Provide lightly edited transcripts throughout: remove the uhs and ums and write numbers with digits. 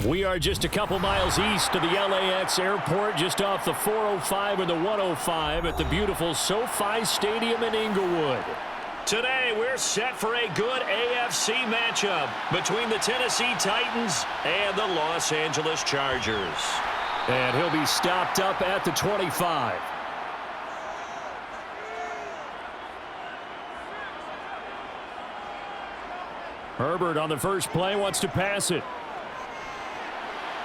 We are just a couple miles east of the LAX airport, just off the 405 and the 105 at the beautiful SoFi Stadium in Inglewood. Today, we're set for a good AFC matchup between the Tennessee Titans and the Los Angeles Chargers. And he'll be stopped up at the 25. Herbert on the first play wants to pass it.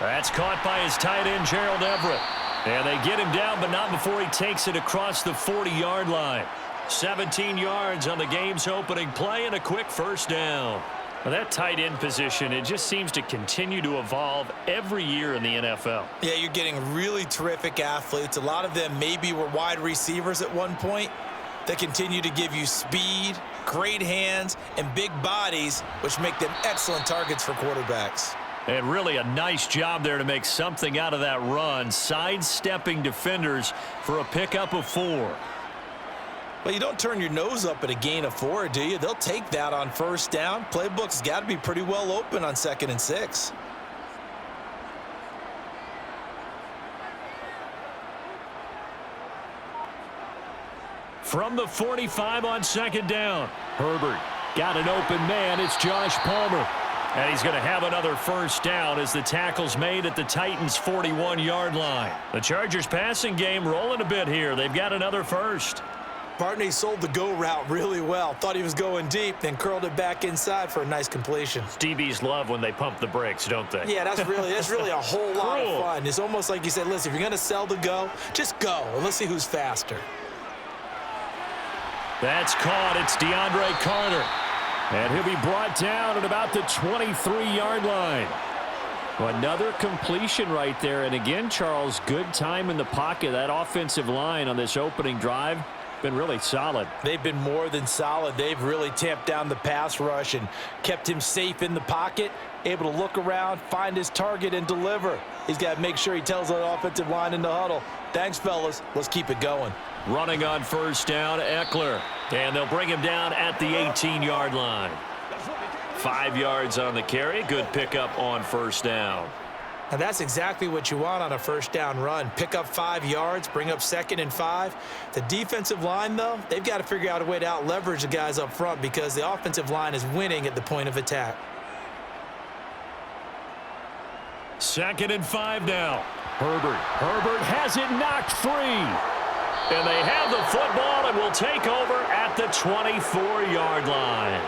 That's caught by his tight end, Gerald Everett. And they get him down, but not before he takes it across the 40-yard line. 17 yards on the game's opening play and a quick first down. Well, that tight end position, it just seems to continue to evolve every year in the NFL. Yeah, you're getting really terrific athletes. A lot of them maybe were wide receivers at one point. They continue to give you speed, great hands, and big bodies, which make them excellent targets for quarterbacks. And really a nice job there to make something out of that run, sidestepping defenders for a pickup of 4. Well, you don't turn your nose up at a gain of 4, do you? They'll take that on first down. Playbook's got to be pretty well open on 2nd and 6. From the 45 on 2nd down, Herbert got an open man. It's Josh Palmer. And he's going to have another first down as the tackle's made at the Titans' 41-yard line. The Chargers passing game rolling a bit here. They've got another first. Barney sold the go route really well. Thought he was going deep, then curled it back inside for a nice completion. DBs love when they pump the brakes, don't they? Yeah, that's really a whole lot of fun. It's almost like you said, listen, if you're going to sell the go, just go, and let's see who's faster. That's caught. It's DeAndre Carter. And he'll be brought down at about the 23-yard line. Another completion right there. And again, Charles, good time in the pocket. That offensive line on this opening drive been really solid. They've been more than solid. They've really tamped down the pass rush and kept him safe in the pocket, able to look around, find his target, and deliver. He's got to make sure he tells that offensive line in the huddle, thanks, fellas. Let's keep it going. Running on first down, Eckler. And they'll bring him down at the 18-yard line. 5 yards on the carry. Good pickup on first down. And that's exactly what you want on a first down run. Pick up 5 yards, bring up 2nd and 5. The defensive line, though, they've got to figure out a way to out-leverage the guys up front because the offensive line is winning at the point of attack. 2nd and 5 now. Herbert has it knocked free. And they have the football and will take over at the 24-yard line.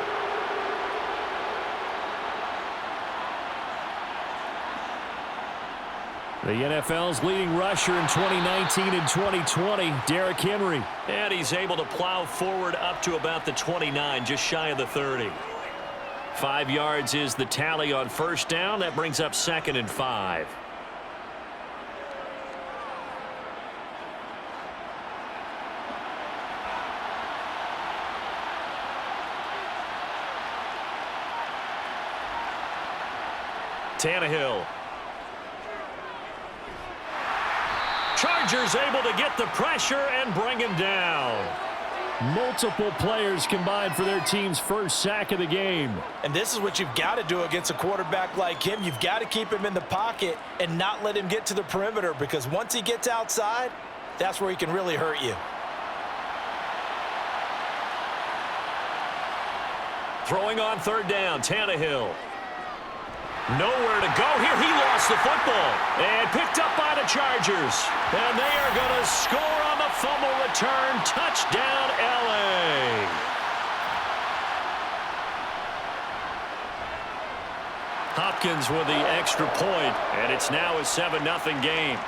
The NFL's leading rusher in 2019 and 2020, Derrick Henry. And he's able to plow forward up to about the 29, just shy of the 30. 5 yards is the tally on first down. That brings up 2nd and 5. Tannehill. Chargers able to get the pressure and bring him down. Multiple players combined for their team's first sack of the game. And this is what you've got to do against a quarterback like him. You've got to keep him in the pocket and not let him get to the perimeter because once he gets outside, that's where he can really hurt you. Throwing on third down, Tannehill. Nowhere to go here. He lost the football and picked up by the Chargers. And they are going to score on the fumble return. Touchdown, L.A. Hopkins with the extra point, and it's now a 7-0 game.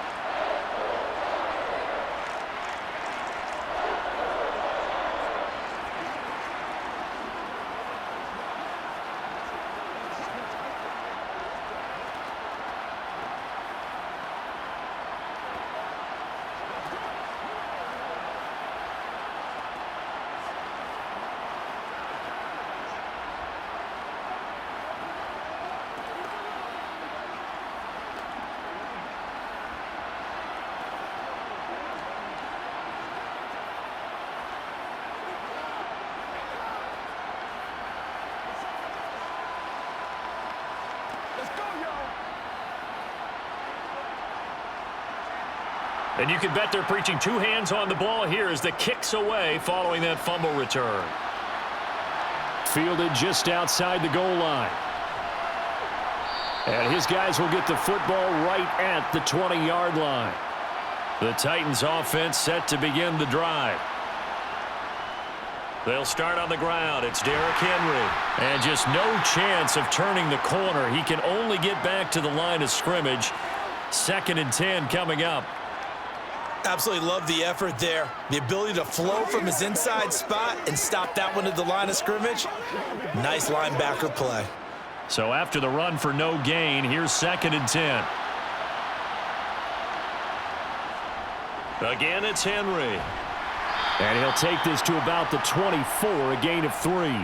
And you can bet they're preaching two hands on the ball here as the kick's away following that fumble return. Fielded just outside the goal line. And his guys will get the football right at the 20-yard line. The Titans offense set to begin the drive. They'll start on the ground. It's Derrick Henry. And just no chance of turning the corner. He can only get back to the line of scrimmage. 2nd and 10 coming up. Absolutely love the effort there. The ability to flow from his inside spot and stop that one at the line of scrimmage. Nice linebacker play. So after the run for no gain, here's 2nd and 10. Again, it's Henry. And he'll take this to about the 24, a gain of 3.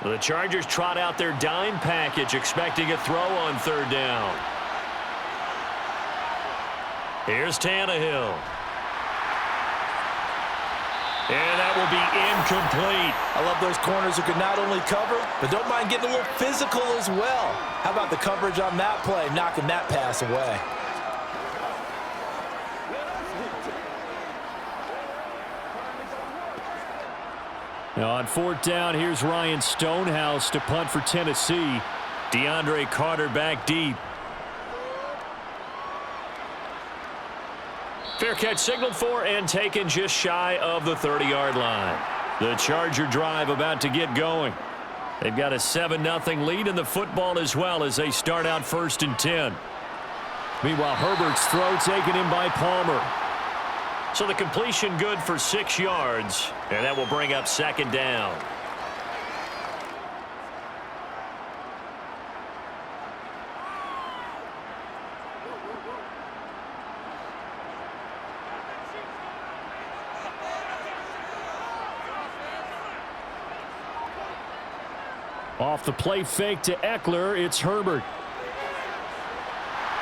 The Chargers trot out their dime package, expecting a throw on 3rd down. Here's Tannehill. And that will be incomplete. I love those corners who can not only cover, but don't mind getting a little physical as well. How about the coverage on that play, knocking that pass away? Now on 4th down, here's Ryan Stonehouse to punt for Tennessee. DeAndre Carter back deep. Fair catch signaled for and taken just shy of the 30-yard line. The Charger drive about to get going. They've got a 7-0 lead in the football as well as they start out 1st and 10. Meanwhile, Herbert's throw taken in by Palmer. So the completion good for 6 yards, and that will bring up 2nd down. Off the play fake to Eckler, it's Herbert.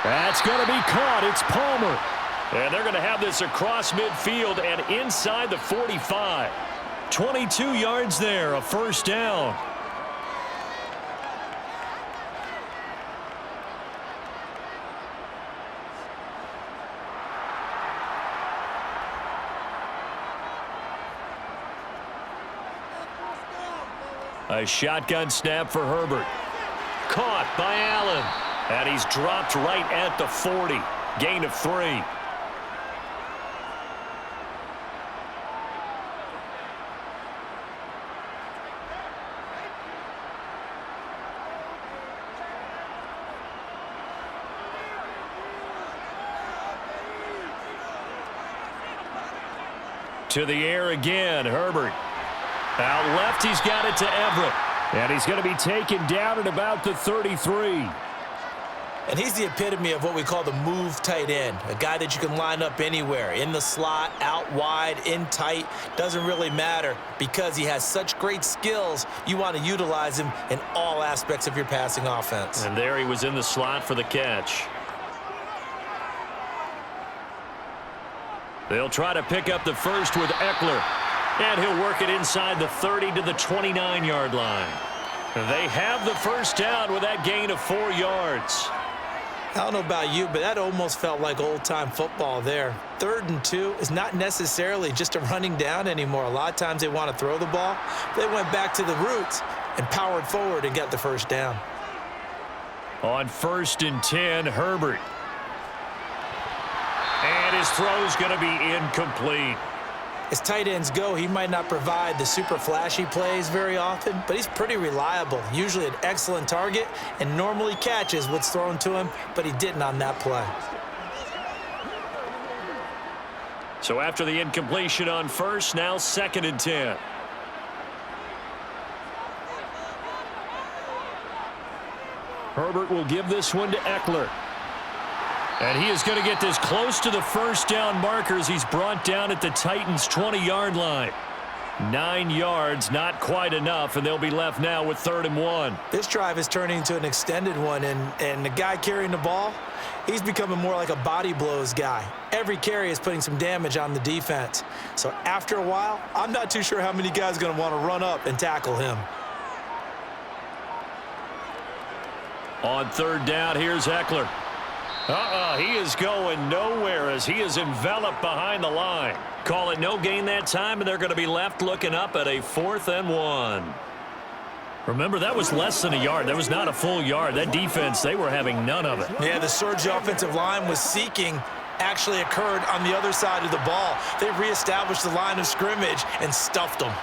That's going to be caught. It's Palmer. And they're going to have this across midfield and inside the 45. 22 yards there, a 1st down. A shotgun snap for Herbert. Caught by Allen. And he's dropped right at the 40. Gain of 3. To the air again, Herbert. Out left, he's got it to Everett. And he's going to be taken down at about the 33. And he's the epitome of what we call the move tight end. A guy that you can line up anywhere. In the slot, out wide, in tight. Doesn't really matter because he has such great skills. You want to utilize him in all aspects of your passing offense. And there he was in the slot for the catch. They'll try to pick up the first with Eckler. And he'll work it inside the 30 to the 29-yard line. They have the 1st down with that gain of 4 yards. I don't know about you, but that almost felt like old-time football there. 3rd and 2 is not necessarily just a running down anymore. A lot of times they want to throw the ball. They went back to the roots and powered forward and got the 1st down. On 1st and 10, Herbert. And his throw's going to be incomplete. As tight ends go, he might not provide the super flashy plays very often, but he's pretty reliable. Usually an excellent target and normally catches what's thrown to him, but he didn't on that play. So after the incompletion on 1st, now 2nd and 10. Herbert will give this one to Eckler. And he is going to get this close to the 1st down markers. He's brought down at the Titans' 20-yard line. 9 yards, not quite enough, and they'll be left now with 3rd and 1. This drive is turning into an extended one, and the guy carrying the ball, he's becoming more like a body blows guy. Every carry is putting some damage on the defense. So after a while, I'm not too sure how many guys are going to want to run up and tackle him. On 3rd down, here's Eckler. He is going nowhere as he is enveloped behind the line. Call it no gain that time, and they're going to be left looking up at a 4th and 1. Remember, that was less than a yard. That was not a full yard. That defense, they were having none of it. Yeah, the surge the offensive line was seeking actually occurred on the other side of the ball. They reestablished the line of scrimmage and stuffed them.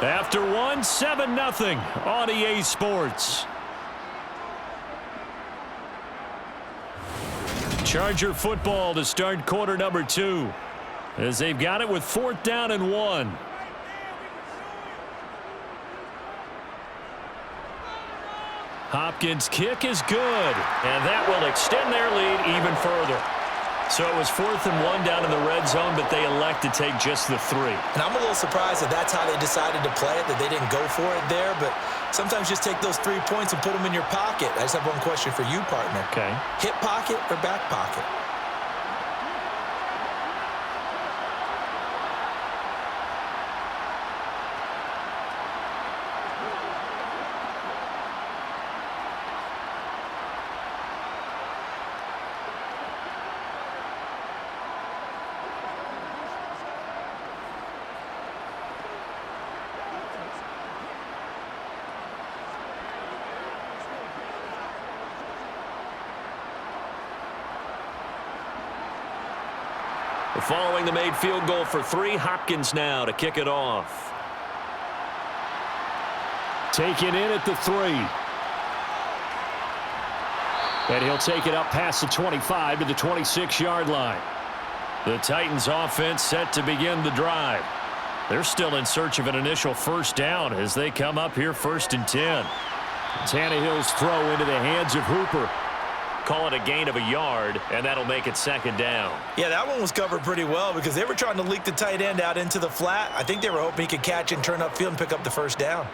After 7-0 on EA Sports. Charger football to start quarter number 2 as they've got it with 4th down and 1. Hopkins' kick is good, and that will extend their lead even further. So it was 4th and 1 down in the red zone, but they elect to take just the 3. And I'm a little surprised that that's how they decided to play it, that they didn't go for it there. But sometimes just take those 3 points and put them in your pocket. I just have one question for you, partner. Okay. Hip pocket or back pocket? Following the made field goal for 3, Hopkins now to kick it off. Taken in at the 3. And he'll take it up past the 25 to the 26-yard line. The Titans offense set to begin the drive. They're still in search of an initial 1st down as they come up here 1st and 10. Tannehill's throw into the hands of Hooper. Call it a gain of a yard, and that'll make it 2nd down. Yeah, that one was covered pretty well because they were trying to leak the tight end out into the flat. I think they were hoping he could catch and turn upfield and pick up the 1st down.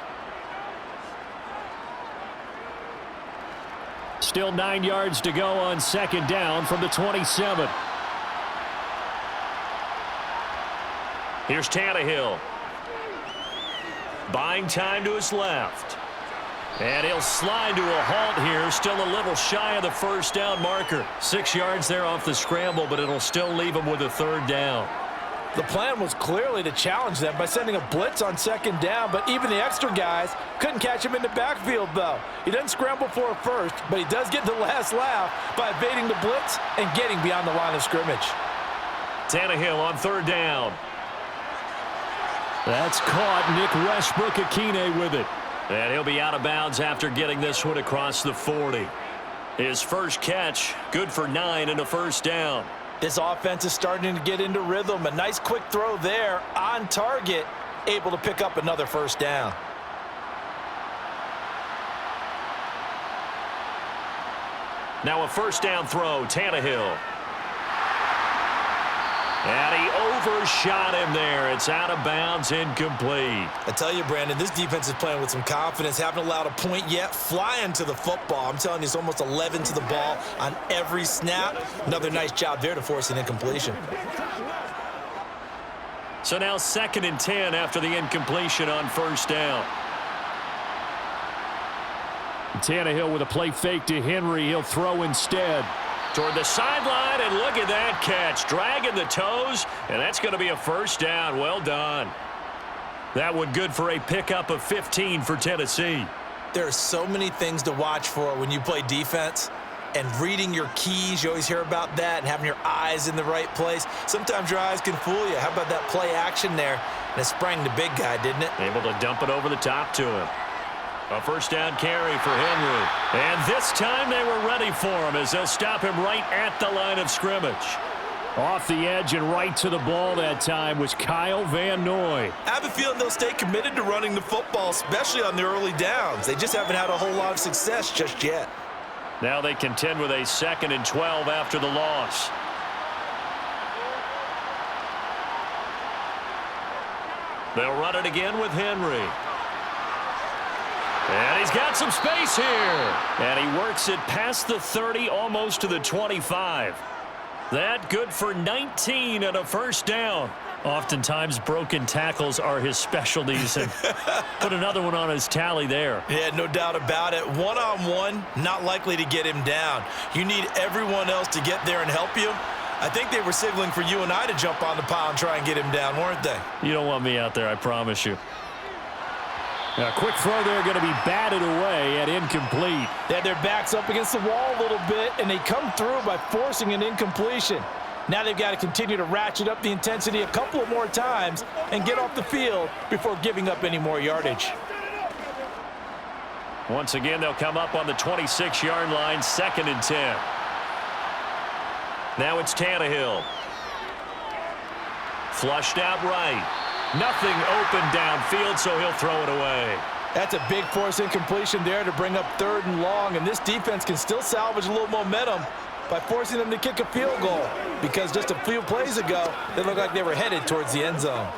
Still 9 yards to go on 2nd down from the 27. Here's Tannehill. Buying time to his left. And he'll slide to a halt here, still a little shy of the 1st down marker. 6 yards there off the scramble, but it'll still leave him with a 3rd down. The plan was clearly to challenge them by sending a blitz on 2nd down, but even the extra guys couldn't catch him in the backfield, though. He doesn't scramble for a first, but he does get the last laugh by evading the blitz and getting beyond the line of scrimmage. Tannehill on 3rd down. That's caught. Nick Westbrook-Akine with it. And he'll be out of bounds after getting this one across the 40. His first catch, good for 9 and a 1st down. This offense is starting to get into rhythm. A nice quick throw there on target, able to pick up another 1st down. Now a 1st down throw, Tannehill. And he overshot him there. It's out of bounds, incomplete. I tell you, Brandon, this defense is playing with some confidence. Haven't allowed a point yet. Flying to the football. I'm telling you, it's almost 11 to the ball on every snap. Another nice job there to force an incompletion. So now 2nd and 10 after the incompletion on 1st down. Tannehill with a play fake to Henry. He'll throw instead. Toward the sideline, and look at that catch. Dragging the toes, and that's going to be a 1st down. Well done. That one good for a pickup of 15 for Tennessee. There are so many things to watch for when you play defense. And reading your keys, you always hear about that, and having your eyes in the right place. Sometimes your eyes can fool you. How about that play action there? And it sprang the big guy, didn't it? Able to dump it over the top to him. A 1st down carry for Henry. And this time they were ready for him as they'll stop him right at the line of scrimmage. Off the edge and right to the ball that time was Kyle Van Noy. I have a feeling they'll stay committed to running the football, especially on the early downs. They just haven't had a whole lot of success just yet. Now they contend with a 2nd and 12 after the loss. They'll run it again with Henry. And he's got some space here. And he works it past the 30, almost to the 25. That good for 19 and a first down. Oftentimes, broken tackles are his specialties, and put another one on his tally there. Yeah, no doubt about it. One-on-one, not likely to get him down. You need everyone else to get there and help you. I think they were signaling for you and I to jump on the pile and try and get him down, weren't they? You don't want me out there, I promise you. A quick throw there going to be batted away and incomplete. They had their backs up against the wall a little bit, and they come through by forcing an incompletion. Now they've got to continue to ratchet up the intensity a couple of more times and get off the field before giving up any more yardage. Once again, they'll come up on the 26-yard line, 2nd and 10. Now it's Tannehill. Flushed out right. Nothing open downfield, so he'll throw it away. That's a big force incompletion there to bring up 3rd and long, and this defense can still salvage a little momentum by forcing them to kick a field goal, because just a few plays ago, they looked like they were headed towards the end zone.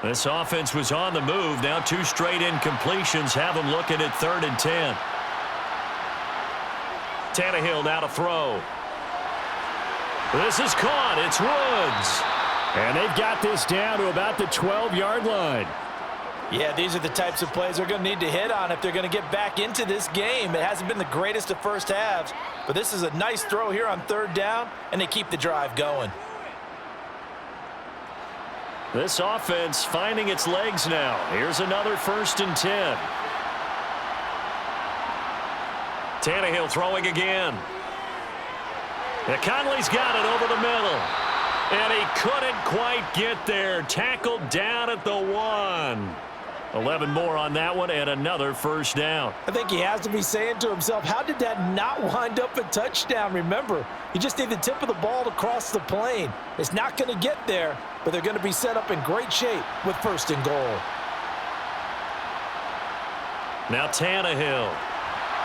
This offense was on the move. Now 2 straight incompletions have them looking at 3rd and 10. Tannehill now to throw. This is caught. It's Woods. And they've got this down to about the 12-yard line. Yeah, these are the types of plays they're going to need to hit on if they're going to get back into this game. It hasn't been the greatest of first halves, but this is a nice throw here on 3rd down, and they keep the drive going. This offense finding its legs now. Here's another 1st and 10. Tannehill throwing again. Yeah, Conley's got it over the middle. And he couldn't quite get there. Tackled down at the 1. 11 more on that one and another first down. I think he has to be saying to himself, how did that not wind up a touchdown? Remember, you just need the tip of the ball to cross the plane. It's not going to get there, but they're going to be set up in great shape with 1st and goal. Now Tannehill.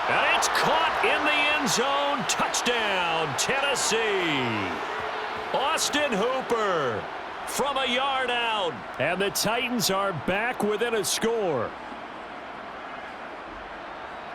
And it's caught in the end zone. Touchdown, Tennessee. Austin Hooper from a yard out. And the Titans are back within a score.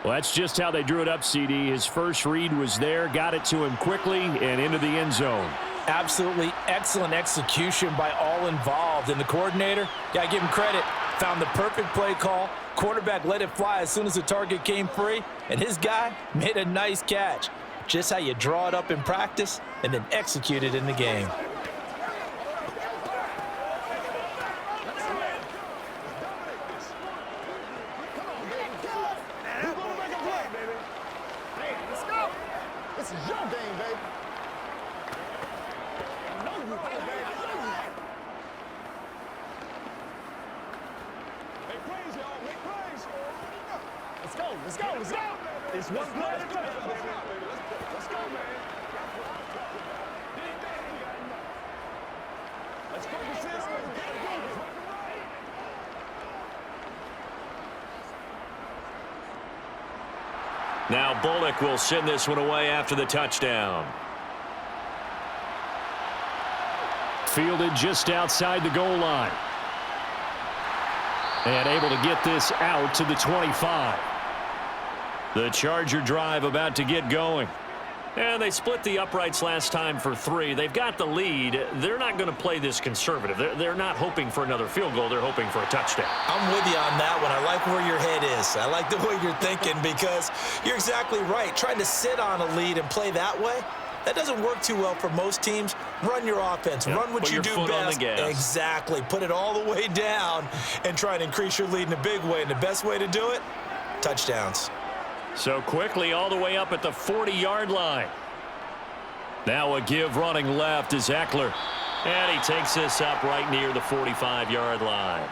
Well, that's just how they drew it up, CD. His first read was there, got it to him quickly, and into the end zone. Absolutely excellent execution by all involved. And the coordinator, got to give him credit, found the perfect play call. Quarterback let it fly as soon as the target came free, and his guy made a nice catch. Just how you draw it up in practice and then execute it in the game. This is your game, baby. Make plays, y'all. Make plays. Let's go. Let's go. Let's go. It's one play. Let's go, man. Let's focus this. Now Bullock will send this one away after the touchdown. Fielded just outside the goal line. And able to get this out to the 25. The Charger drive about to get going. And they split the uprights last time for 3. They've got the lead. They're not going to play this conservative. They're not hoping for another field goal. They're hoping for a touchdown. I'm with you on that one. I like where your head is. I like the way you're thinking because you're exactly right. Trying to sit on a lead and play that way, that doesn't work too well for most teams. Run your offense. Run what you do best. On the gas. Exactly. Put it all the way down and try to increase your lead in a big way. And the best way to do it, touchdowns. So quickly all the way up at the 40-yard line. Now a give running left is Eckler. And he takes this up right near the 45-yard line.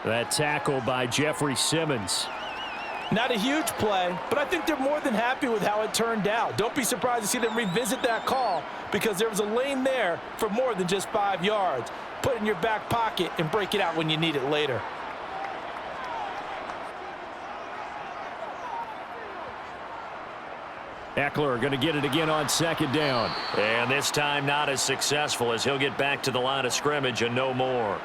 That tackle by Jeffrey Simmons. Not a huge play, but I think they're more than happy with how it turned out. Don't be surprised to see them revisit that call because there was a lane there for more than just 5 yards. Put it in your back pocket and break it out when you need it later. Eckler going to get it again on second down. And this time not as successful, as he'll get back to the line of scrimmage and no more.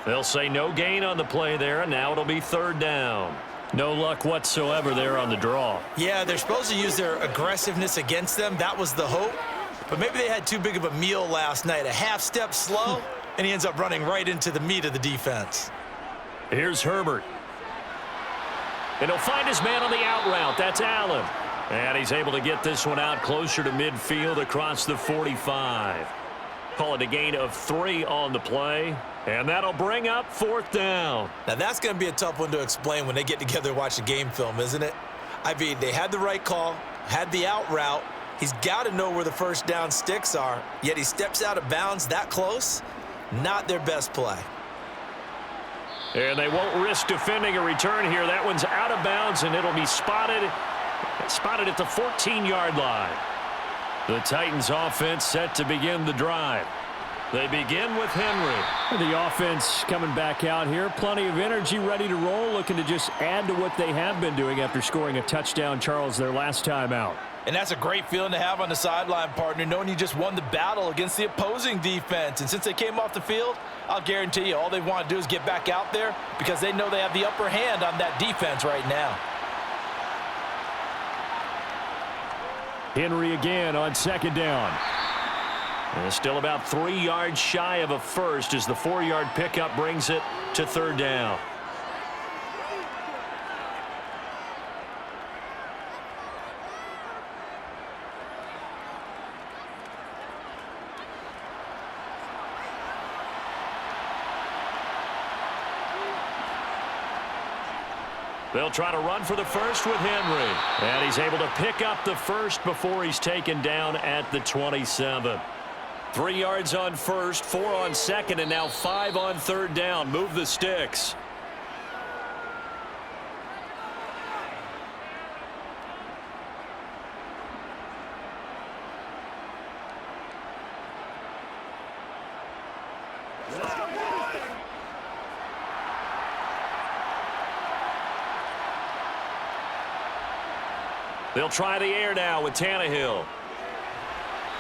They'll say no gain on the play there, and now it'll be third down. No luck whatsoever there on the draw. Yeah, they're supposed to use their aggressiveness against them. That was the hope. But maybe they had too big of a meal last night. A half step slow, and he ends up running right into the meat of the defense. Here's Herbert. And he'll find his man on the out route. That's Allen. And he's able to get this one out closer to midfield across the 45. Call it a gain of 3 on the play. And that'll bring up fourth down. Now, that's going to be a tough one to explain when they get together and watch the game film, isn't it? I mean, they had the right call, had the out route. He's got to know where the first down sticks are, yet he steps out of bounds that close. Not their best play. And they won't risk defending a return here. That one's out of bounds, and it'll be spotted at the 14-yard line. The Titans offense set to begin the drive. They begin with Henry. The offense coming back out here. Plenty of energy, ready to roll, looking to just add to what they have been doing after scoring a touchdown, Charles, their last time out. And that's a great feeling to have on the sideline, partner, knowing you just won the battle against the opposing defense. And since they came off the field, I'll guarantee you all they want to do is get back out there because they know they have the upper hand on that defense right now. Henry again on second down. And still about 3 yards shy of a first as the 4-yard pickup brings it to third down. They'll try to run for the first with Henry. And he's able to pick up the first before he's taken down at the 27. 3 yards on first, 4 on second, and now 5 on third down. Move the sticks. They'll try the air now with Tannehill.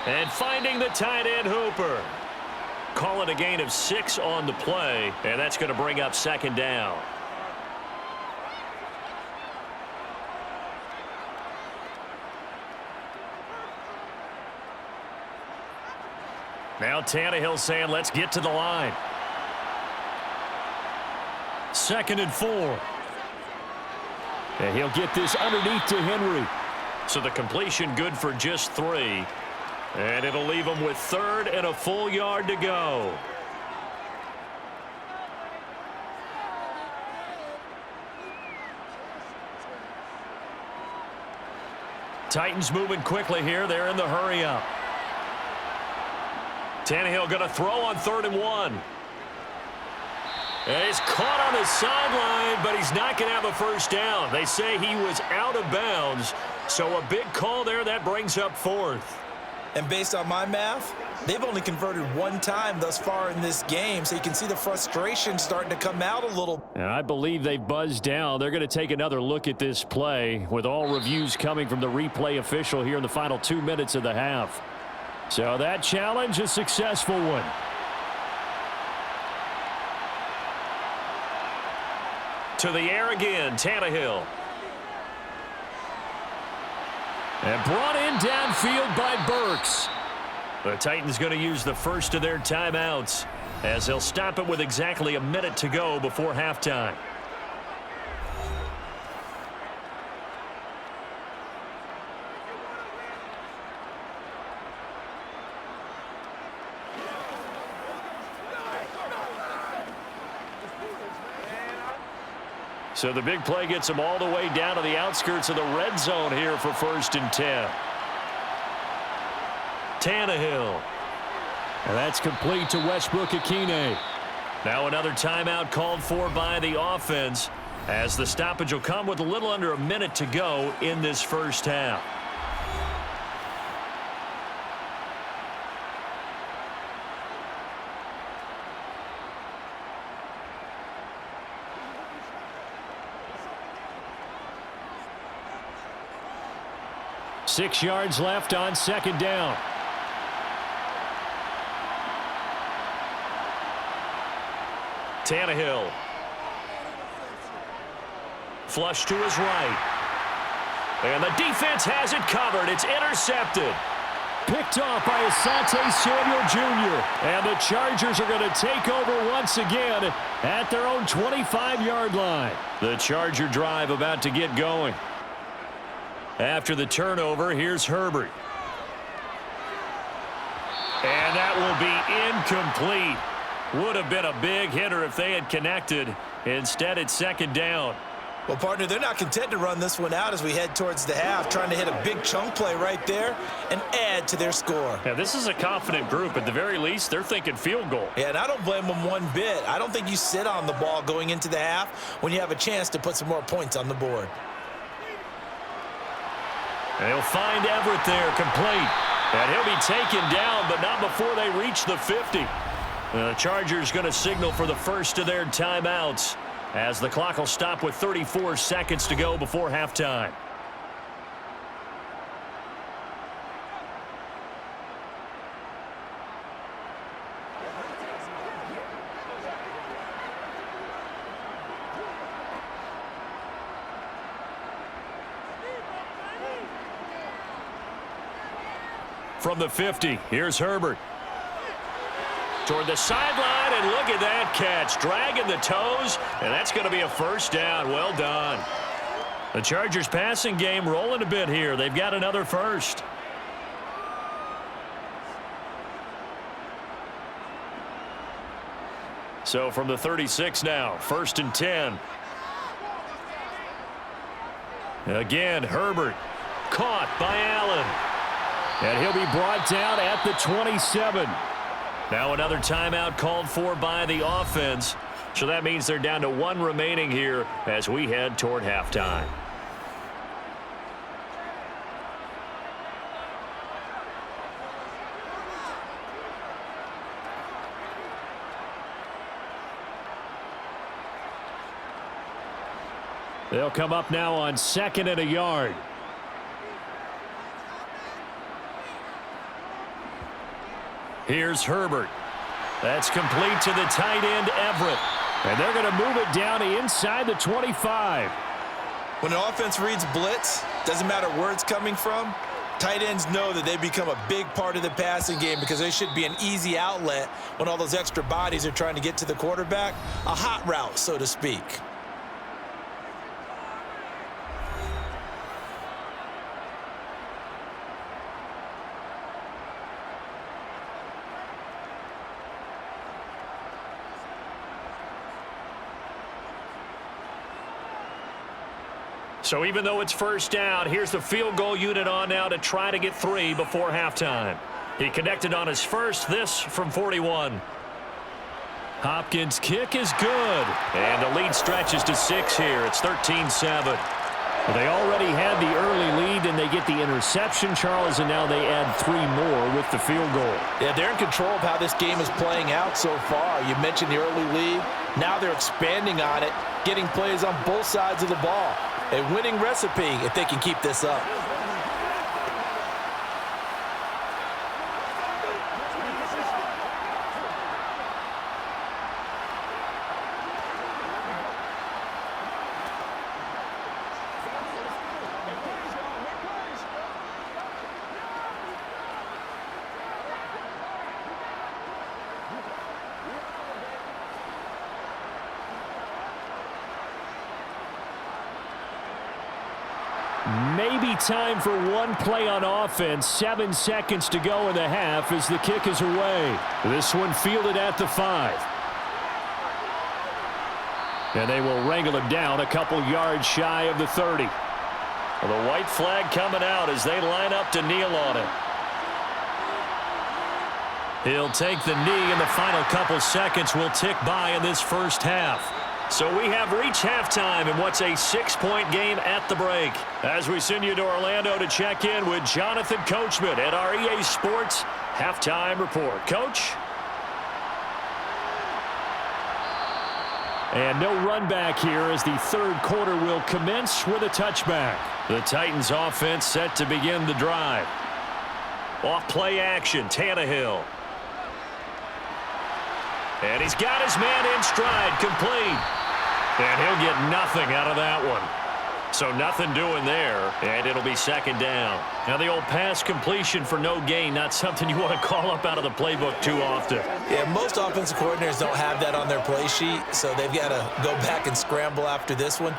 And finding the tight end Hooper. Call it a gain of 6 on the play, and that's going to bring up second down. Now Tannehill saying, let's get to the line. 2nd and 4. And he'll get this underneath to Henry. So the completion good for just 3. And it'll leave him with 3rd and a full yard to go. Titans moving quickly here. They're in the hurry up. Tannehill going to throw on 3rd and 1. And he's caught on the sideline, but he's not going to have a first down. They say he was out of bounds. So a big call there. That brings up 4th. And based on my math, they've only converted 1 time thus far in this game, so you can see the frustration starting to come out a little. And I believe they've buzzed down. They're going to take another look at this play with all reviews coming from the replay official here in the final 2 minutes of the half. So that challenge, a successful one. To the air again, Tannehill. And brought in downfield by Burks. The Titans going to use the first of their timeouts as they'll stop it with exactly a minute to go before halftime. So the big play gets them all the way down to the outskirts of the red zone here for 1st and 10. Tannehill. And that's complete to Westbrook-Akine. Now another timeout called for by the offense as the stoppage will come with a little under a minute to go in this first half. 6 yards left on second down. Tannehill. Flush to his right. And the defense has it covered. It's intercepted. Picked off by Asante Samuel Jr. And the Chargers are going to take over once again at their own 25-yard line. The Charger drive about to get going. After the turnover, here's Herbert. And that will be incomplete. Would have been a big hitter if they had connected. Instead, it's second down. Well, partner, they're not content to run this one out as we head towards the half, trying to hit a big chunk play right there and add to their score. Yeah, this is a confident group. At the very least, they're thinking field goal. Yeah, and I don't blame them one bit. I don't think you sit on the ball going into the half when you have a chance to put some more points on the board. They'll find Everett there, complete. And he'll be taken down, but not before they reach the 50. The Chargers going to signal for the first of their timeouts as the clock will stop with 34 seconds to go before halftime. From the 50, here's Herbert. Toward the sideline, and look at that catch. Dragging the toes, and that's going to be a first down. Well done. The Chargers passing game rolling a bit here. They've got another first. So from the 36 now, 1st and 10. Again, Herbert caught by Allen. And he'll be brought down at the 27. Now another timeout called for by the offense. So that means they're down to 1 remaining here as we head toward halftime. They'll come up now on 2nd and a yard. Here's Herbert. That's complete to the tight end, Everett. And they're going to move it down to inside the 25. When an offense reads blitz, doesn't matter where it's coming from, tight ends know that they become a big part of the passing game because they should be an easy outlet when all those extra bodies are trying to get to the quarterback. A hot route, so to speak. So even though it's first down, here's the field goal unit on now to try to get 3 before halftime. He connected on his first, this from 41. Hopkins' kick is good. And the lead stretches to 6 here. It's 13-7. They already had the early lead, and they get the interception, Charles, and now they add 3 more with the field goal. Yeah, they're in control of how this game is playing out so far. You mentioned the early lead. Now they're expanding on it, getting plays on both sides of the ball. A winning recipe if they can keep this up. Maybe time for one play on offense. 7 seconds to go in the half as the kick is away. This one fielded at the 5. And they will wrangle him down a couple yards shy of the 30. Well, the white flag coming out as they line up to kneel on it. He'll take the knee, and the final couple seconds will tick by in this first half. So we have reached halftime in what's a 6-point game at the break. As we send you to Orlando to check in with Jonathan Coachman at our EA Sports Halftime Report. Coach? And no run back here as the third quarter will commence with a touchback. The Titans offense set to begin the drive. Off play action, Tannehill. And he's got his man in stride, complete. And he'll get nothing out of that one. So nothing doing there, and it'll be second down. Now the old pass completion for no gain, not something you want to call up out of the playbook too often. Yeah, most offensive coordinators don't have that on their play sheet, so they've got to go back and scramble after this one.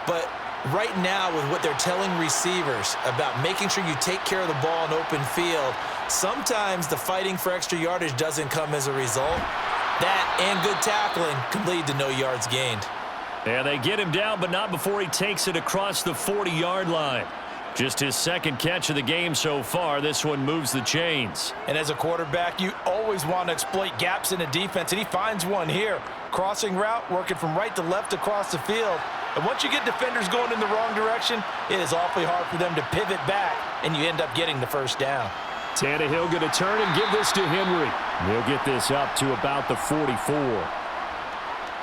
But right now, with what they're telling receivers about making sure you take care of the ball in open field, sometimes the fighting for extra yardage doesn't come as a result. That and good tackling can lead to no yards gained. And they get him down, but not before he takes it across the 40-yard line. Just his second catch of the game so far. This one moves the chains. And as a quarterback, you always want to exploit gaps in the defense, and he finds one here. Crossing route, working from right to left across the field. And once you get defenders going in the wrong direction, it is awfully hard for them to pivot back, and you end up getting the first down. Tannehill going to turn and give this to Henry. He'll get this up to about the 44.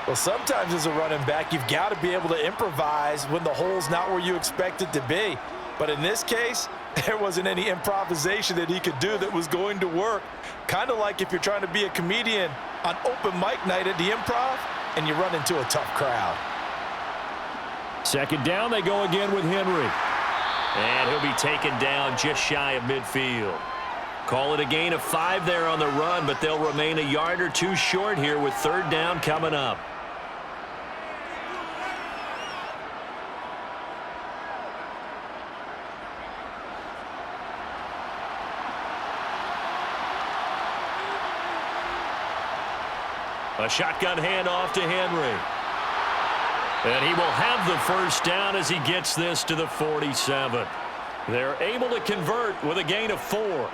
Well, sometimes as a running back, you've got to be able to improvise when the hole's not where you expect it to be. But in this case, there wasn't any improvisation that he could do that was going to work. Kind of like if you're trying to be a comedian on open mic night at the Improv and you run into a tough crowd. Second down, they go again with Henry. And he'll be taken down just shy of midfield. Call it a gain of 5 there on the run, but they'll remain a yard or two short here with third down coming up. A shotgun handoff to Henry. And he will have the first down as he gets this to the 47. They're able to convert with a gain of 4.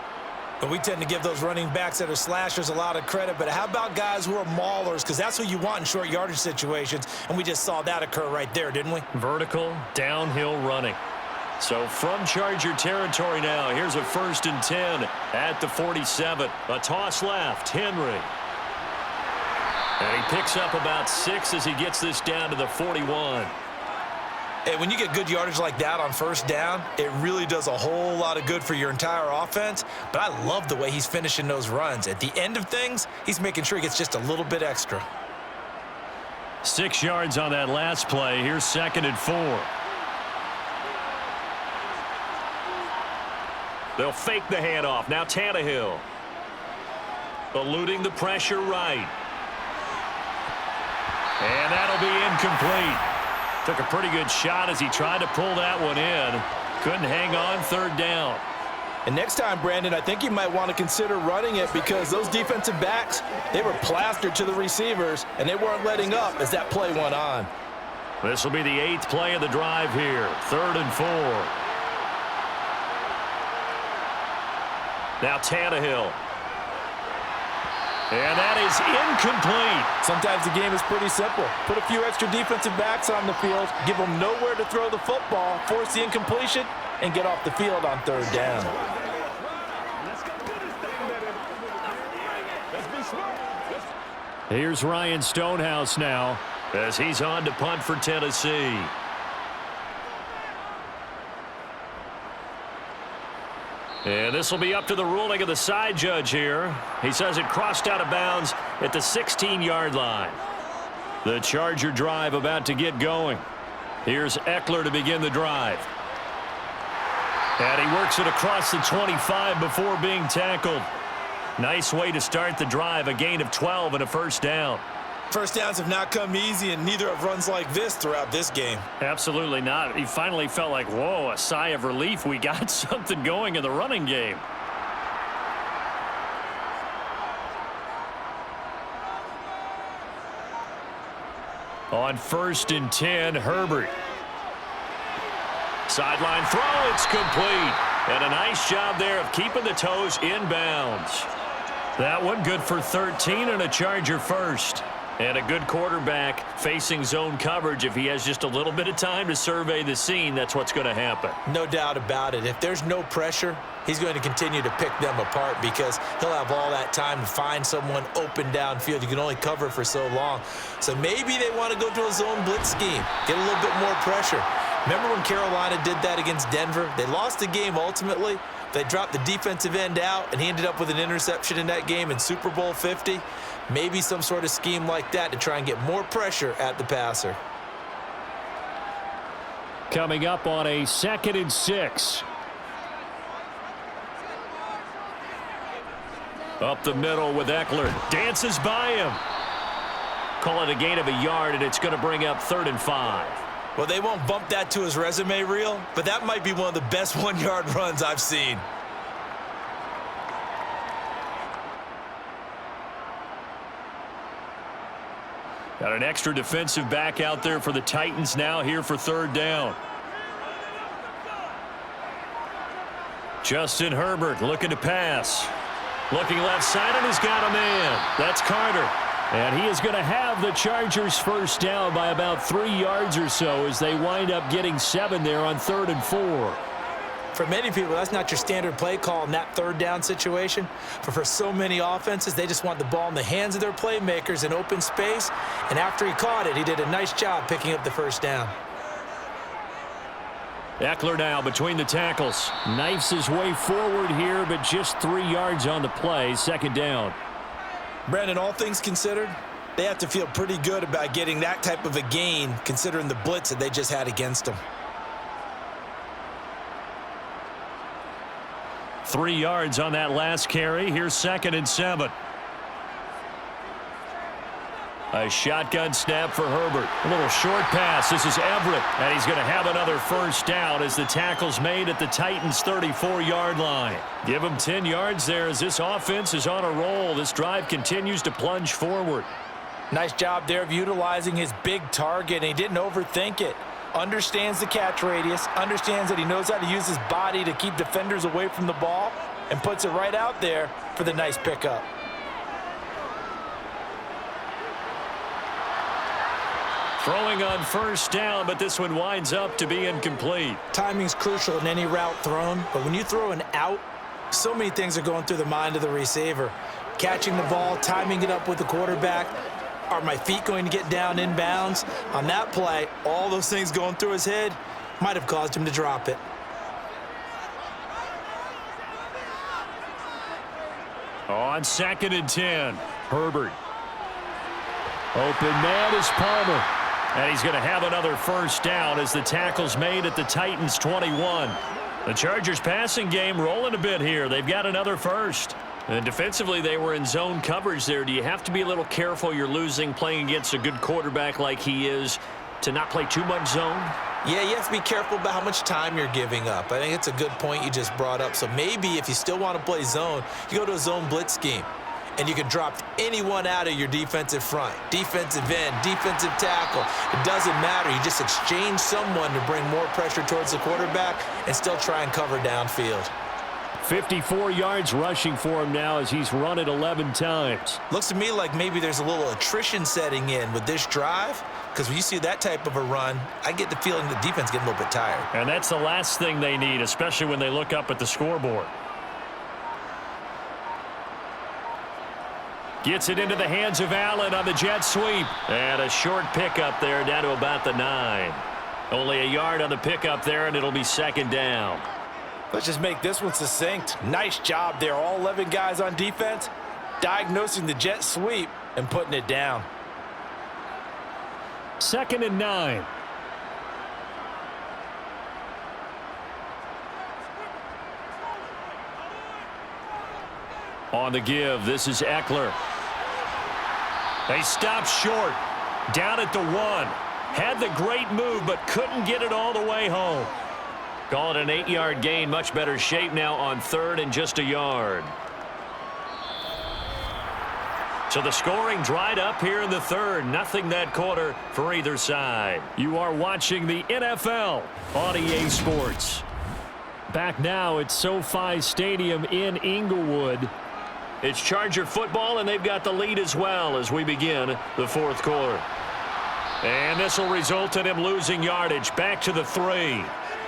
But we tend to give those running backs that are slashers a lot of credit. But how about guys who are maulers? Because that's who you want in short yardage situations. And we just saw that occur right there, didn't we? Vertical, downhill running. So from Charger territory now, here's a 1st and 10 at the 47. A toss left, Henry. And he picks up about 6 as he gets this down to the 41. And when you get good yardage like that on first down, it really does a whole lot of good for your entire offense. But I love the way he's finishing those runs. At the end of things, he's making sure he gets just a little bit extra. 6 yards on that last play. Here's 2nd and 4. They'll fake the handoff. Now Tannehill. Eluding the pressure right. And that'll be incomplete. Took a pretty good shot as he tried to pull that one in. Couldn't hang on, third down. And next time, Brandon, I think you might want to consider running it because those defensive backs, they were plastered to the receivers, and they weren't letting up as that play went on. This will be the 8th play of the drive here. 3rd and 4. Now Tannehill. And that is incomplete. Sometimes the game is pretty simple. Put a few extra defensive backs on the field, give them nowhere to throw the football, force the incompletion, and get off the field on third down. Here's Ryan Stonehouse now as he's on to punt for Tennessee. And this will be up to the ruling of the side judge here. He says it crossed out of bounds at the 16-yard line. The Charger drive about to get going. Here's Eckler to begin the drive. And he works it across the 25 before being tackled. Nice way to start the drive, a gain of 12 and a first down. First downs have not come easy, and neither have runs like this throughout this game. Absolutely not. He finally felt like, whoa, a sigh of relief. We got something going in the running game. On 1st and 10, Herbert. Sideline throw, it's complete. And a nice job there of keeping the toes inbounds. That one good for 13 and a Charger first. And a good quarterback facing zone coverage. If he has just a little bit of time to survey the scene, that's what's going to happen. No doubt about it. If there's no pressure, he's going to continue to pick them apart because he'll have all that time to find someone open downfield. You can only cover for so long. So maybe they want to go to a zone blitz scheme, get a little bit more pressure. Remember when Carolina did that against Denver? They lost the game ultimately. They dropped the defensive end out, and he ended up with an interception in that game in Super Bowl 50. Maybe some sort of scheme like that to try and get more pressure at the passer. Coming up on a 2nd and 6. Up the middle with Eckler. Dances by him. Call it a gain of a yard, and it's going to bring up 3rd and 5. Well, they won't bump that to his resume reel, but that might be one of the best 1-yard runs I've seen. Got an extra defensive back out there for the Titans now here for 3rd down. Justin Herbert looking to pass. Looking left side, and he's got a man. That's Carter. And he is going to have the Chargers 1st down by about 3 yards or so as they wind up getting 7 there on 3rd and 4. For many people, that's not your standard play call in that 3rd down situation. But for so many offenses, they just want the ball in the hands of their playmakers in open space. And after he caught it, he did a nice job picking up the 1st down. Eckler now between the tackles. Knifes his way forward here, but just 3 yards on the play. 2nd down. Brandon, all things considered, they have to feel pretty good about getting that type of a gain considering the blitz that they just had against them. 3 yards on that last carry. Here's 2nd and 7. A shotgun snap for Herbert. A little short pass. This is Everett. And he's going to have another 1st down as the tackle's made at the Titans' 34-yard line. Give him 10 yards there as this offense is on a roll. This drive continues to plunge forward. Nice job there of utilizing his big target, and he didn't overthink it. Understands the catch radius, understands that he knows how to use his body to keep defenders away from the ball, and puts it right out there for the nice pickup. Throwing on 1st down, but this one winds up to be incomplete. Timing's crucial in any route thrown, but when you throw an out, so many things are going through the mind of the receiver. Catching the ball, timing it up with the quarterback. Are my feet going to get down in bounds? On that play, all those things going through his head might have caused him to drop it. On 2nd and 10, Herbert. Open man is Palmer. And he's going to have another 1st down as the tackle's made at the Titans' 21. The Chargers passing game rolling a bit here. They've got another 1st. And defensively, they were in zone coverage there. Do you have to be a little careful? You're losing playing against a good quarterback like he is to not play too much zone? Yeah, you have to be careful about how much time you're giving up. I think it's a good point you just brought up. So maybe if you still want to play zone, you go to a zone blitz scheme. And you can drop anyone out of your defensive front, defensive end, defensive tackle. It doesn't matter. You just exchange someone to bring more pressure towards the quarterback and still try and cover downfield. 54 yards rushing for him now as he's run it 11 times. Looks to me like maybe there's a little attrition setting in with this drive, because when you see that type of a run, I get the feeling the defense getting a little bit tired. And that's the last thing they need, especially when they look up at the scoreboard. Gets it into the hands of Allen on the jet sweep. And a short pickup there down to about the 9. Only a yard on the pickup there, and it'll be 2nd down. Let's just make this one succinct. Nice job there. All 11 guys on defense diagnosing the jet sweep and putting it down. 2nd and 9. On the give, this is Eckler. They stop short. Down at the 1. Had the great move, but couldn't get it all the way home. Call it an 8-yard gain. Much better shape now on 3rd and just a yard. So the scoring dried up here in the 3rd. Nothing that quarter for either side. You are watching the NFL on EA Sports. Back now at SoFi Stadium in Inglewood. It's Charger football, and they've got the lead as well as we begin the 4th quarter. And this will result in him losing yardage back to the 3.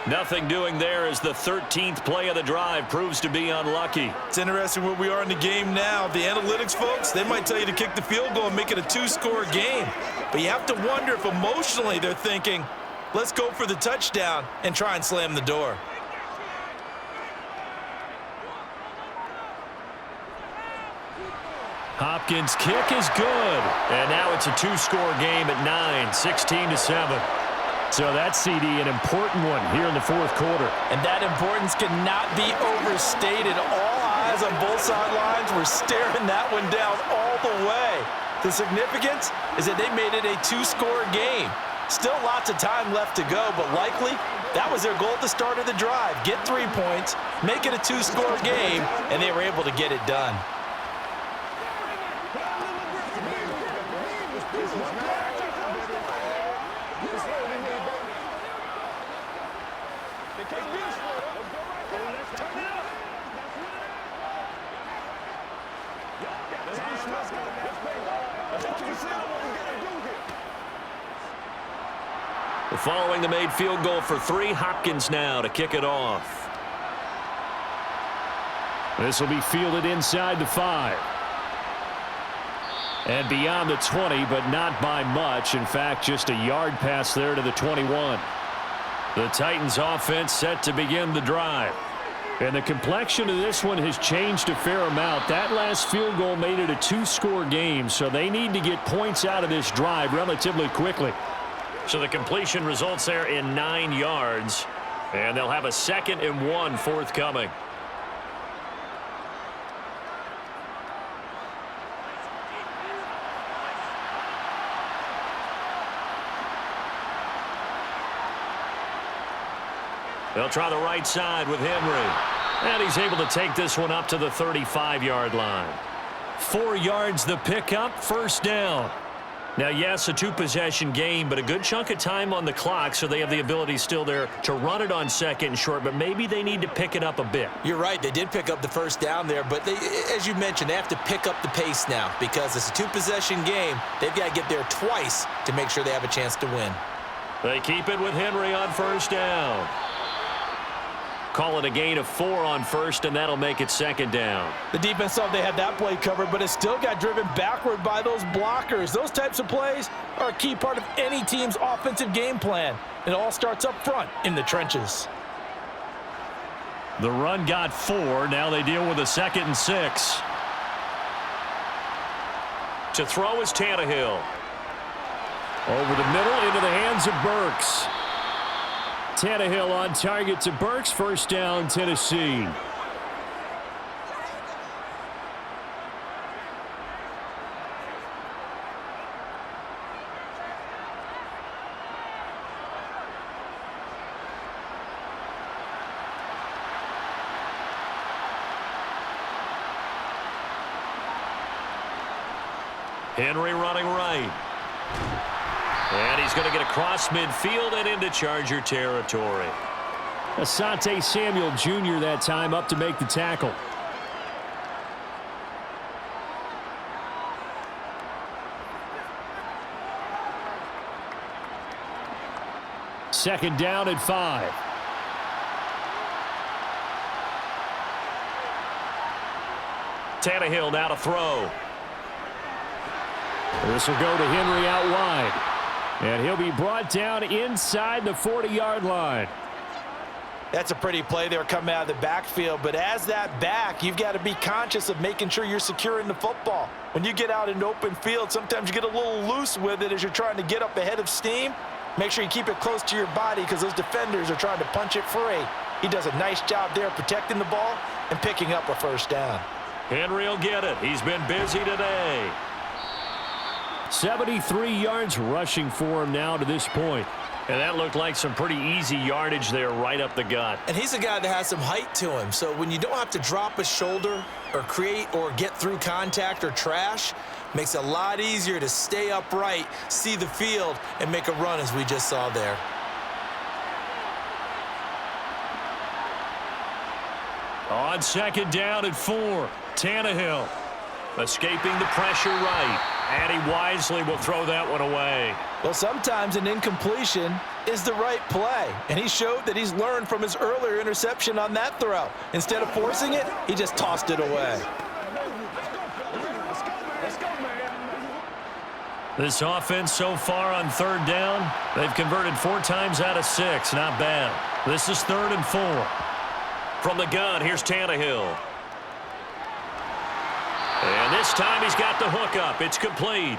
Nothing doing there as the 13th play of the drive proves to be unlucky. It's interesting where we are in the game now. The analytics folks, they might tell you to kick the field goal and make it a 2-score game. But you have to wonder if emotionally they're thinking, Let's go for the touchdown and try and slam the door. Hopkins' kick is good. And now it's a two-score game at 9, 16-7. So that's, CD, an important one here in the fourth quarter. And that importance cannot be overstated. All eyes on both sidelines were staring that one down all the way. The significance is that they made it a two-score game. Still lots of time left to go, but likely that was their goal at the start of the drive. Get 3 points, make it a two-score game, and they were able to get it done. Following the made field goal for 3, Hopkins now to kick it off. This will be fielded inside the 5. And beyond the 20, but not by much. In fact, just a yard pass there to the 21. The Titans offense set to begin the drive. And the complexion of this one has changed a fair amount. That last field goal made it a two-score game, so they need to get points out of this drive relatively quickly. So the completion results there in 9 yards. And they'll have a 2nd and 1 forthcoming. They'll try the right side with Henry. And he's able to take this one up to the 35-yard line. 4 yards the pickup, first down. Now, yes, a two-possession game, but a good chunk of time on the clock, so they have the ability still there to run it on 2nd and short, but maybe they need to pick it up a bit. You're right. They did pick up the first down there, but they, as you mentioned, they have to pick up the pace now because it's a two-possession game. They've got to get there twice to make sure they have a chance to win. They keep it with Henry on first down. Call it a gain of 4 on first, and that'll make it 2nd down. The defense thought they had that play covered, but it still got driven backward by those blockers. Those types of plays are a key part of any team's offensive game plan. It all starts up front in the trenches. The run got 4. Now they deal with a 2nd and 6. To throw is Tannehill. Over the middle into the hands of Burks. Tannehill on target to Burks. First down, Tennessee. Henry running right. And he's going to get across midfield and into Charger territory. Asante Samuel Jr. that time up to make the tackle. Second down at 5. Tannehill now to throw. This will go to Henry out wide. And he'll be brought down inside the 40-yard line. That's a pretty play there coming out of the backfield. But as that back, you've got to be conscious of making sure you're securing the football. When you get out in open field, sometimes you get a little loose with it as you're trying to get up ahead of steam. Make sure you keep it close to your body because those defenders are trying to punch it free. He does a nice job there protecting the ball and picking up a first down. Henry will get it. He's been busy today. 73 yards rushing for him now to this point. And that looked like some pretty easy yardage there right up the gut. And he's a guy that has some height to him. So when you don't have to drop a shoulder or create or get through contact or trash, makes it a lot easier to stay upright, see the field, and make a run as we just saw there. On second down at 4, Tannehill. Escaping the pressure right. And he wisely will throw that one away. Well, sometimes an incompletion is the right play. And he showed that he's learned from his earlier interception on that throw. Instead of forcing it, he just tossed it away. This offense so far on third down, they've converted 4 times out of 6. Not bad. This is 3rd and 4. From the gun, here's Tannehill. And this time he's got the hook up. It's complete.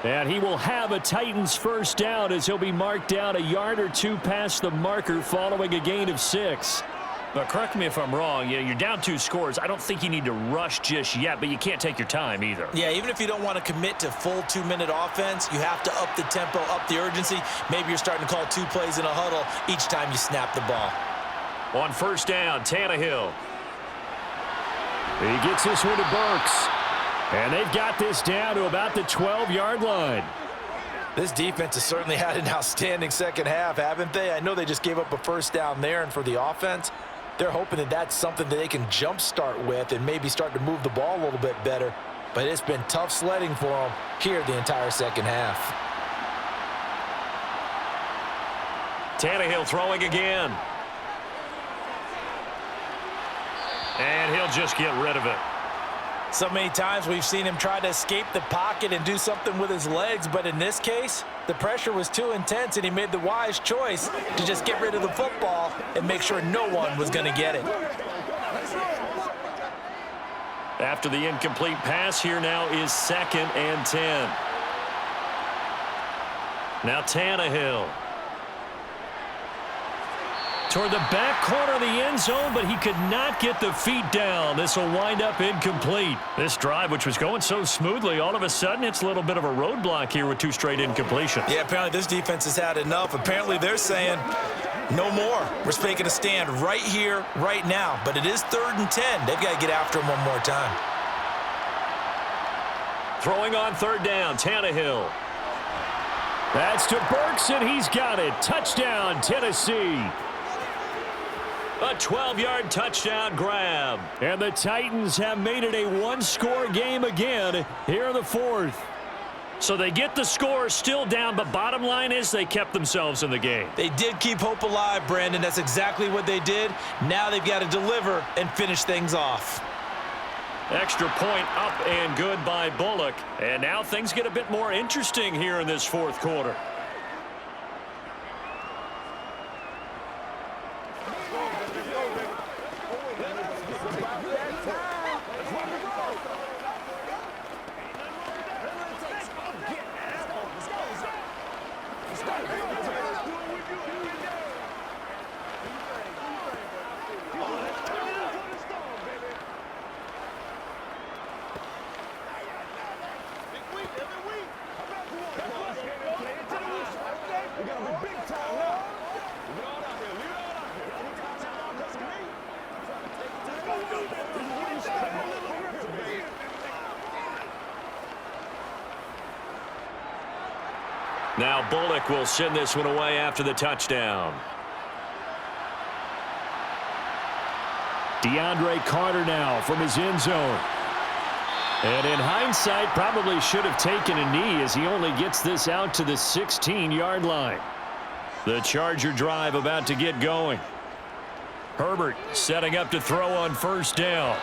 And he will have a Titans first down as he'll be marked down a yard or 2 past the marker following a gain of 6. But correct me if I'm wrong. You're down 2 scores. I don't think you need to rush just yet, but you can't take your time either. Yeah, even if you don't want to commit to full 2-minute offense, you have to up the tempo, up the urgency. Maybe you're starting to call 2 plays in a huddle each time you snap the ball. On first down, Tannehill. He gets this one to Burks. And they've got this down to about the 12-yard line. This defense has certainly had an outstanding second half, haven't they? I know they just gave up a first down there, and for the offense, they're hoping that that's something that they can jumpstart with and maybe start to move the ball a little bit better. But it's been tough sledding for them here the entire second half. Tannehill throwing again. And he'll just get rid of it. So many times we've seen him try to escape the pocket and do something with his legs, but in this case, the pressure was too intense and he made the wise choice to just get rid of the football and make sure no one was going to get it. After the incomplete pass, here now is 2nd and 10. Now Tannehill. Toward the back corner of the end zone, but he could not get the feet down. This will wind up incomplete. This drive, which was going so smoothly, all of a sudden it's a little bit of a roadblock here with 2 straight incompletions. Yeah, apparently this defense has had enough. Apparently they're saying, no more. We're making a stand right here, right now. But it is 3rd and 10. They've got to get after him one more time. Throwing on 3rd down, Tannehill. That's to Burks, and he's got it. Touchdown, Tennessee. A 12-yard touchdown grab. And the Titans have made it a 1-score game again here in the 4th. So they get the score still down, but bottom line is they kept themselves in the game. They did keep hope alive, Brandon. That's exactly what they did. Now they've got to deliver and finish things off. Extra point up and good by Bullock. And now things get a bit more interesting here in this 4th quarter. Now Bullock will send this one away after the touchdown. DeAndre Carter now from his end zone. And in hindsight, probably should have taken a knee as he only gets this out to the 16-yard line. The Charger drive about to get going. Herbert setting up to throw on first down.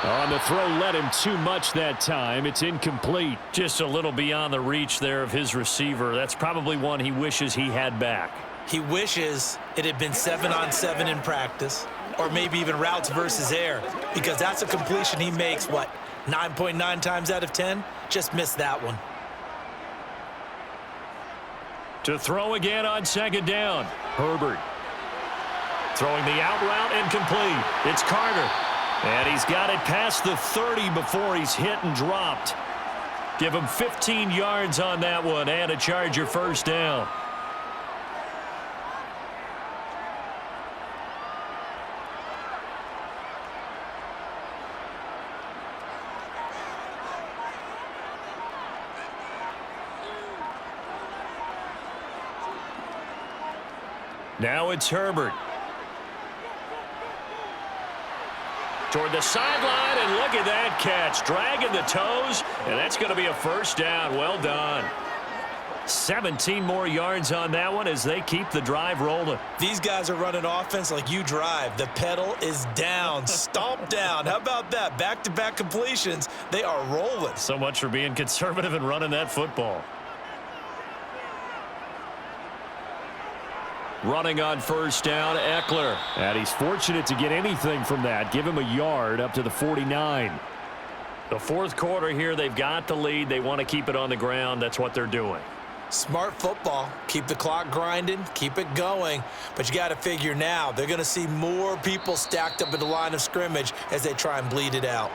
On the throw, led him too much that time. It's incomplete. Just a little beyond the reach there of his receiver. That's probably one he wishes he had back. He wishes it had been 7-on-7 in practice, or maybe even routes versus air, because that's a completion he makes, what, 9.9 times out of 10? Just missed that one. To throw again on 2nd down. Herbert. Throwing the out route incomplete. It's Carter. And he's got it past the 30 before he's hit and dropped. Give him 15 yards on that one and a Charger first down. Now it's Herbert. Toward the sideline, and look at that catch. Dragging the toes, and that's going to be a first down. Well done. 17 more yards on that one as they keep the drive rolling. These guys are running offense like you drive. The pedal is down, stomp down. How about that? Back-to-back completions. They are rolling. So much for being conservative and running that football. Running on first down, Eckler. And he's fortunate to get anything from that. Give him a yard up to the 49. The fourth quarter here, they've got the lead. They want to keep it on the ground. That's what they're doing. Smart football. Keep the clock grinding, keep it going. But you got to figure now, they're going to see more people stacked up at the line of scrimmage as they try and bleed it out.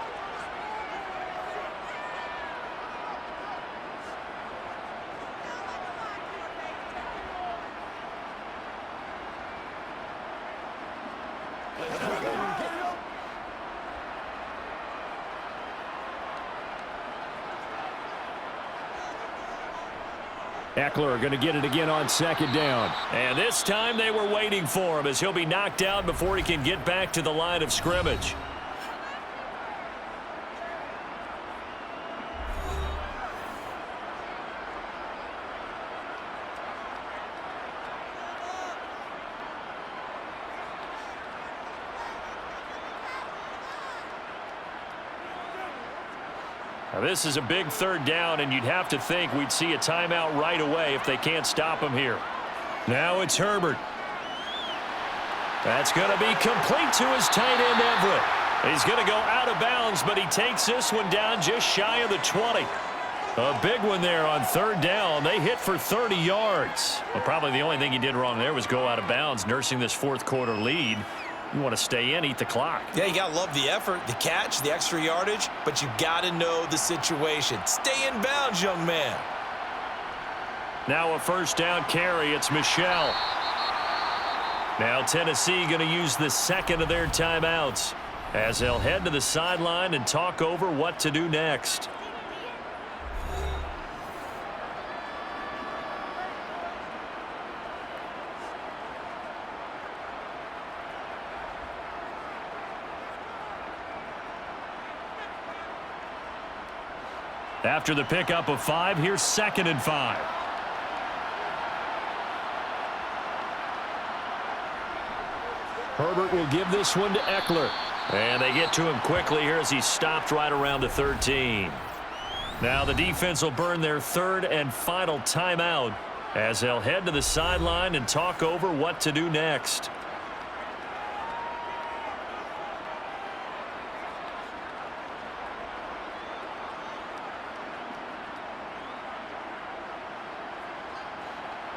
Eckler going to get it again on second down. And this time they were waiting for him as he'll be knocked out before he can get back to the line of scrimmage. Now this is a big third down, and you'd have to think we'd see a timeout right away if they can't stop him here. Now it's Herbert. That's going to be complete to his tight end, Everett. He's going to go out of bounds, but he takes this one down just shy of the 20. A big one there on third down. They hit for 30 yards. Well, probably the only thing he did wrong there was go out of bounds, nursing this fourth quarter lead. You want to stay in, eat the clock. Yeah, you got to love the effort, the catch, the extra yardage, but you got to know the situation. Stay in bounds, young man. Now a first down carry. It's Michel. Now Tennessee going to use the second of their timeouts as they'll head to the sideline and talk over what to do next. After the pickup of 5, here's 2nd and 5. Herbert will give this one to Eckler. And they get to him quickly here as he stopped right around the 13. Now the defense will burn their third and final timeout as they'll head to the sideline and talk over what to do next.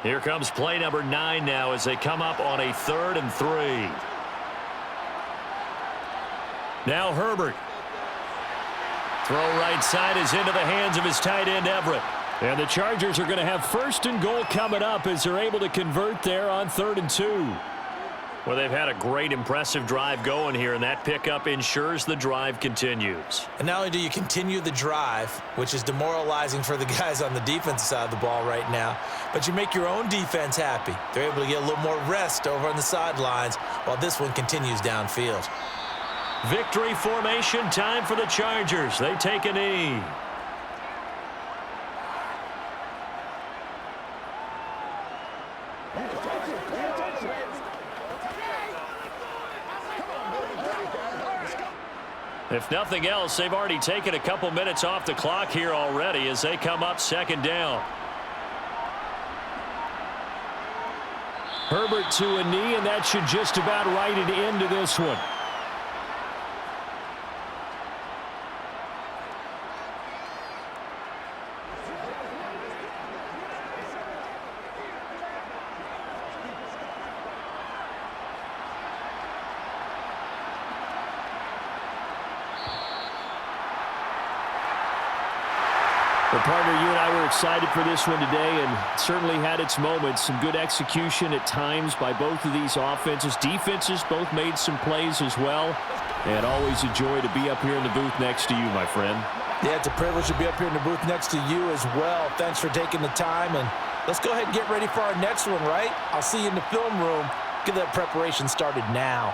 Here comes play number 9 now as they come up on a 3rd and 3. Now Herbert. Throw right side is into the hands of his tight end Everett. And the Chargers are going to have 1st and goal coming up as they're able to convert there on 3rd and 2. Well, they've had a great, impressive drive going here, and that pickup ensures the drive continues. And not only do you continue the drive, which is demoralizing for the guys on the defensive side of the ball right now, but you make your own defense happy. They're able to get a little more rest over on the sidelines while this one continues downfield. Victory formation time for the Chargers. They take a knee. If nothing else, they've already taken a couple minutes off the clock here already as they come up 2nd down. Herbert to a knee, and that should just about write it into this one. Well, partner, you and I were excited for this one today, and it certainly had its moments. Some good execution at times by both of these offenses. Defenses both made some plays as well. And always a joy to be up here in the booth next to you, my friend. Yeah, it's a privilege to be up here in the booth next to you as well. Thanks for taking the time, and let's go ahead and get ready for our next one, right? I'll see you in the film room. Get that preparation started now.